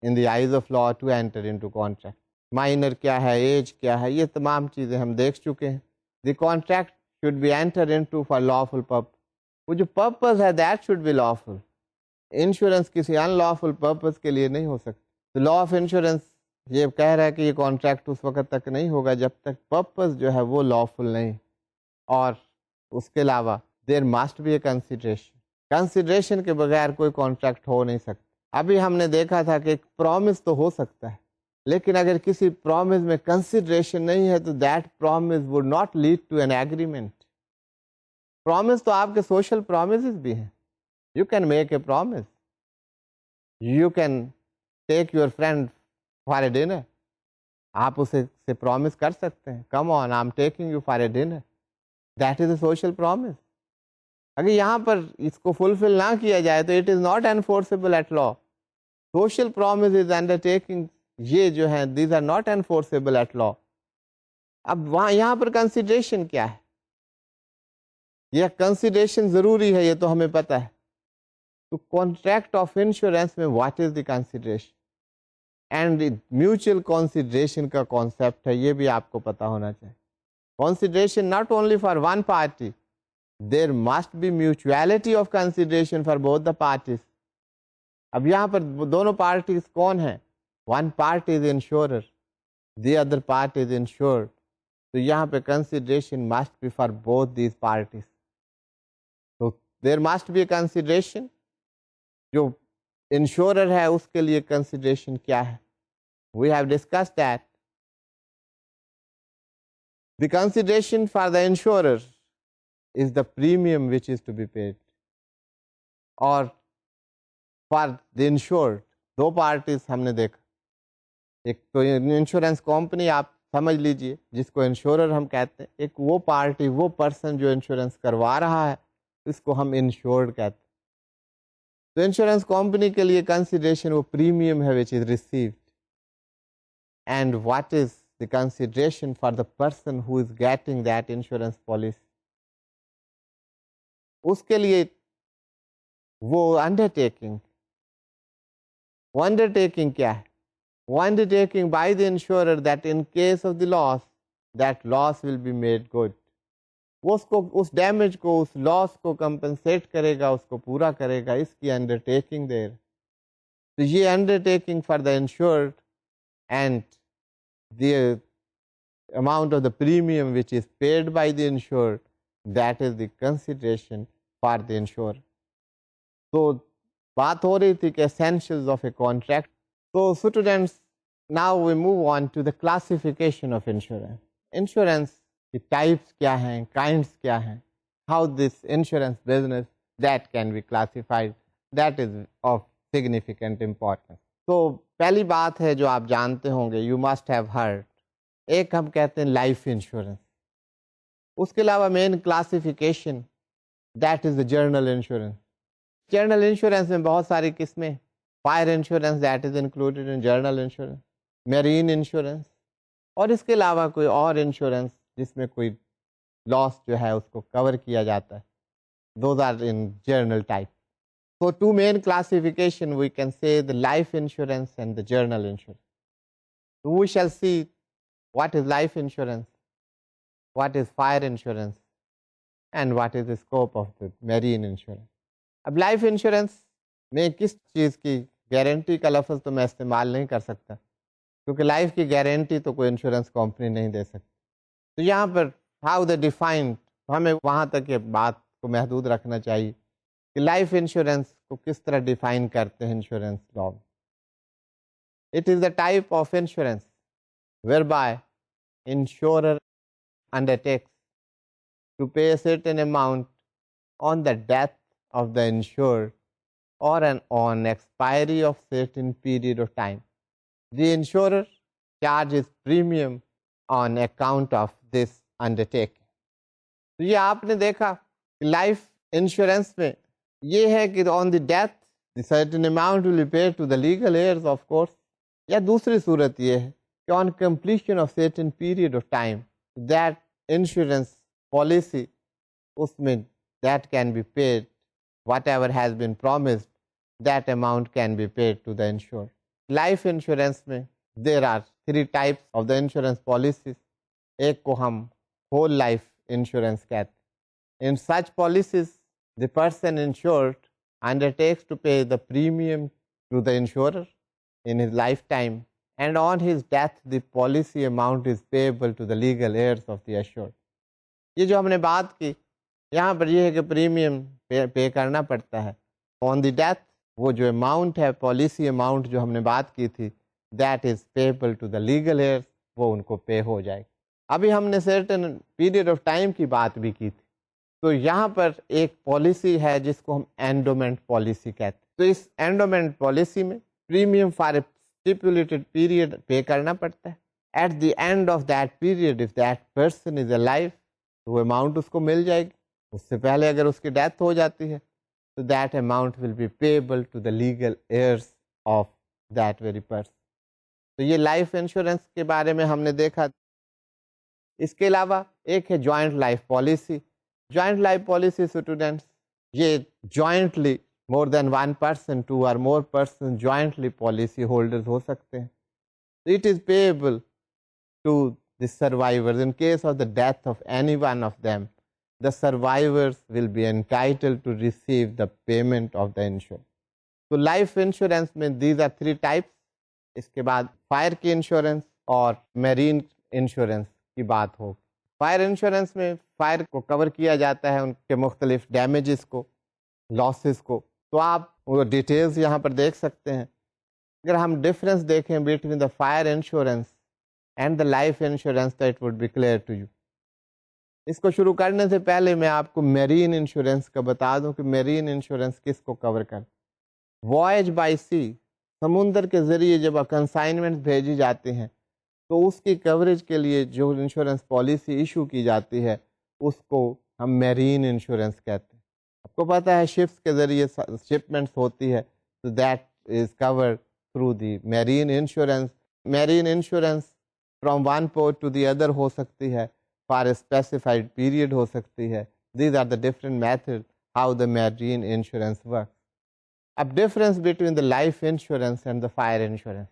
in the eyes of law to enter into contract. Minor کیا ہے, ایج کیا ہے, یہ تمام چیزیں ہم دیکھ چکے ہیں. The contract should be entered into for lawful purpose. وہ جو purpose ہے that should be lawful. Insurance کسی unlawful purpose کے لیے نہیں ہو سکتی. تو law of insurance یہ کہہ رہا ہے کہ یہ کانٹریکٹ اس وقت تک نہیں ہوگا جب تک purpose جو ہے وہ lawful نہیں. اور اس کے علاوہ there must be a consideration. Consideration کے بغیر کوئی کانٹریکٹ ہو نہیں سکتا. ابھی ہم نے دیکھا تھا کہ ایک پرومس تو ہو سکتا ہے, لیکن اگر کسی پرومس میں کنسیڈریشن نہیں ہے تو that promise would not lead to an agreement. Promise تو آپ کے سوشل پرومسز بھی ہیں. You can make a promise, you can take your friend for a dinner, آپ اسے سے پرومس کر سکتے ہیں, come on I am taking you for a dinner, that is a social promise. اگر یہاں پر اس کو فلفل نہ کیا جائے تو it is not enforceable at law. Social promise is undertaking, یہ جو ہیں these are not enforceable at law. اب وہاں یہاں پر کنسیڈریشن کیا ہے, یہ کنسیڈریشن ضروری ہے, یہ تو ہمیں پتہ ہے. تو کانٹریکٹ آف انشورنس میں what is the consideration, and mutual consideration کا کانسیپٹ ہے, یہ بھی آپ کو پتہ ہونا چاہیے. Consideration not only for one party, there must be mutuality of consideration for both the parties. اب یہاں پر دونوں پارٹیز کون ہیں, one party is insurer, the other party is insured. تو یہاں پہ consideration must be for both these parties. So there must be a consideration. جو insurer ہے اس کے لیے consideration کیا ہے, we have discussed that. The consideration for the insurer is the premium which is to be paid, or for the insured. Do parties ہم نے دیکھا, ایک تو انشورنس کمپنی آپ سمجھ لیجئے جس کو انشورر ہم کہتے ہیں، ایک وہ پارٹی، وہ پرسن جو انشورنس کروا رہا ہے، اس کو ہم انشورڈ کہتے ہیں. تو انشورنس کمپنی کے لیے کنسیڈریشن وہ پریمیم ہے which is received. And what is the consideration for the person who is getting that insurance policy? اس کے لیے وہ انڈرٹیکنگ، وہ انڈرٹیکنگ کیا ہے؟ وہ undertaking by the insurer that in case of the loss that loss will be made good. وہ اس کو، اس ڈیمیج کو، اس لاس کو کمپنسیٹ کرے گا، اس کو پورا کرے گا، اس کی انڈرٹیکنگ دیر. تو یہ undertaking for the insured and the amount of the premium which is paid by the insured, that is the consideration for the insurer. تو بات ہو رہی تھی کہ essentials of a contract. So students, now we move on to the classification of insurance. Insurance کی types کیا ہیں، kinds کیا ہیں، how this insurance business that can be classified, that is of significant importance. تو پہلی بات ہے جو آپ جانتے ہوں گے، یو مسٹ ہیو ہرڈ، ایک ہم کہتے ہیں لائف انشورنس. اس کے علاوہ main classification that is the general insurance. General insurance میں بہت ساری قسمیں، fire insurance that is included in general insurance, marine insurance, اور اس کے علاوہ کوئی اور انشورنس جس میں کوئی لاس جو ہے اس کو کور کیا جاتا ہے. Those are in general type. So two main classification we can say, the life insurance and the journal insurance. So we shall see what is life insurance, what is fire insurance, and what is the scope of the marine insurance. اب لائف انشورنس میں کس چیز کی گارنٹی کا لفظ تو میں استعمال نہیں کر سکتا، کیونکہ لائف کی گارنٹی تو کوئی انشورنس کمپنی نہیں دے سکتی. تو یہاں پر ہاؤ دے ڈیفائنڈ، ہمیں وہاں تک یہ بات کو محدود رکھنا چاہیے کہ لائف انشورنس کو کس طرح ڈیفائن کرتے ہیں insurance law. It is the type of insurance whereby insurer undertakes to pay certain amount on the death of the insured or on expiry of certain period of time. The insurer charges premium on account of this undertaking. تو یہ آپ نے دیکھا کہ لائف انشورنس میں یہ ہے کہ on the death the certain amount will be paid to the legal heirs of course, یا دوسری صورت یہ ہے کہ on completion of certain period of time that insurance policy, اس میں that can be paid whatever has been promised, that amount can be paid to the insured. Life insurance میں there are 3 types of the insurance policies. ایک کو ہم ہول لائف انشورنس کہتے ہیں. ان سچ policies the person insured undertakes to pay the premium to the insurer in his lifetime, and on his death the policy amount is payable to the legal heirs of the assured. یہ جو ہم نے بات کی یہاں پر یہ ہے کہ پریمیم پے کرنا پڑتا ہے. آن دی ڈیتھ وہ جو اماؤنٹ ہے، پالیسی اماؤنٹ جو ہم نے بات کی تھی، that is payable to the legal heirs, وہ ان کو پے ہو جائے. ابھی ہم نے سرٹن پیریڈ آف ٹائم کی بات بھی کی تھی. تو یہاں پر ایک پالیسی ہے جس کو ہم اینڈومنٹ پالیسی کہتے ہیں. تو اس اینڈومنٹ پالیسی میں premium for a stipulated period pay کرنا پڑتا ہے. At the end of that period if that person is alive, تو وہ اماؤنٹ اس کو مل جائے گی. اس سے پہلے اگر اس کی ڈیتھ ہو جاتی ہے تو that amount will be payable to the legal heirs of that very person. تو یہ لائف انشورنس کے بارے میں ہم نے دیکھا. اس کے علاوہ ایک ہے joint life policy. Joint life policy students, یہ jointly more than 1 person 2 or more person jointly policy holders ہو سکتے ہیں. It is payable to the survivors in case of the death of any one of them. The survivors will be entitled to receive the payment of the insurance. تو لائف انشورنس میں دیز آر 3 ٹائپس. اس کے بعد فائر کی انشورنس اور میرین انشورنس کی بات ہوگی. فائر انشورنس میں فائر کو کور کیا جاتا ہے، ان کے مختلف ڈیمیجز کو، لاسز کو. تو آپ وہ ڈیٹیلز یہاں پر دیکھ سکتے ہیں. اگر ہم ڈفرینس دیکھیں between the fire insurance and the life insurance تو it would be clear to you. اس کو شروع کرنے سے پہلے میں آپ کو میرین انشورنس کا بتا دوں کہ میرین انشورنس کس کو کور کر. وائج بائی سی سمندر کے ذریعے جب کنسائنمنٹ بھیجی جاتی ہیں تو اس کی کوریج کے لیے جو انشورنس پالیسی ایشو کی جاتی ہے اس کو ہم میرین انشورنس کہتے ہیں. آپ کو پتہ ہے شپس کے ذریعے شپمنٹس ہوتی ہے تو that is covered through the marine insurance. Marine insurance from one port to the other ہو سکتی ہے, فار اے اسپیسیفائڈ پیریڈ ہو سکتی ہے. These are the different method how the marine insurance work. اب difference between the life insurance and the fire insurance.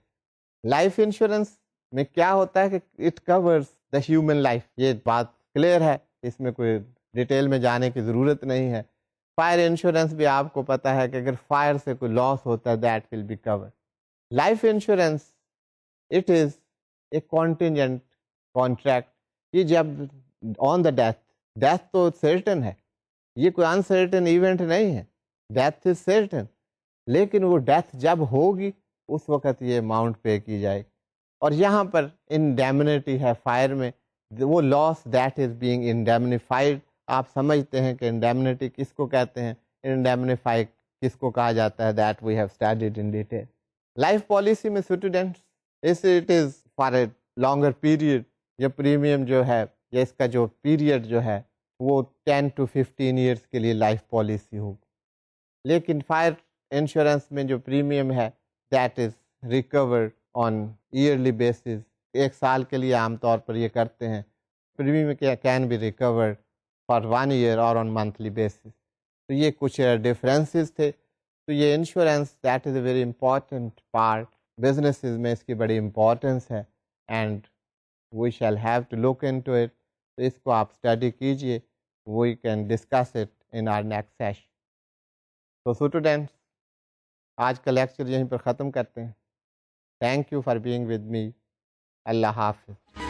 Life insurance میں کیا ہوتا ہے کہ it covers the human life, یہ بات کلیئر ہے, اس میں کوئی ڈیٹیل میں جانے کی ضرورت نہیں ہے. فائر انشورنس بھی آپ کو پتہ ہے کہ اگر فائر سے کوئی لاس ہوتا ہے that will be covered. Life insurance it is a contingent contract. یہ جب آن دا ڈیتھ تو سرٹن ہے, یہ کوئی انسرٹن ایونٹ نہیں ہے, ڈیتھ از سرٹن, لیکن وہ ڈیتھ جب ہوگی اس وقت یہ اماؤنٹ پے کی جائے. اور یہاں پر انڈیمنیٹی ہے فائر میں, وہ لاس دیٹ از بینگ انڈیمنیفائڈ. آپ سمجھتے ہیں کہ انڈیمنیٹی کس کو کہتے ہیں, انڈیمنیفائی کس کو کہا جاتا ہے, that we have studied in detail. Life policy میں students it is for a longer period, یہ پریمیم جو ہے یا اس کا جو پیریڈ جو ہے وہ 10 to 15 ایئرس کے لیے لائف پالیسی ہوگی. لیکن فائر انشورنس میں جو پریمیم ہے that is recovered on yearly basis, ایک سال کے لیے عام طور پر یہ کرتے ہیں. Premium can be recovered for 1 year اور آن منتھلی بیسز. تو یہ کچھ ڈفرینسز تھے. تو یہ insurance that is a very important part, businesses میں اس کی بڑی امپورٹنس ہے, and we shall have to look into it. تو اس کو آپ اسٹڈی کیجئے, we can discuss it in our next session. تو اسٹوڈینٹس آج کا لیکچر یہیں پر ختم کرتے ہیں. Thank you for being with me. اللہ حافظ.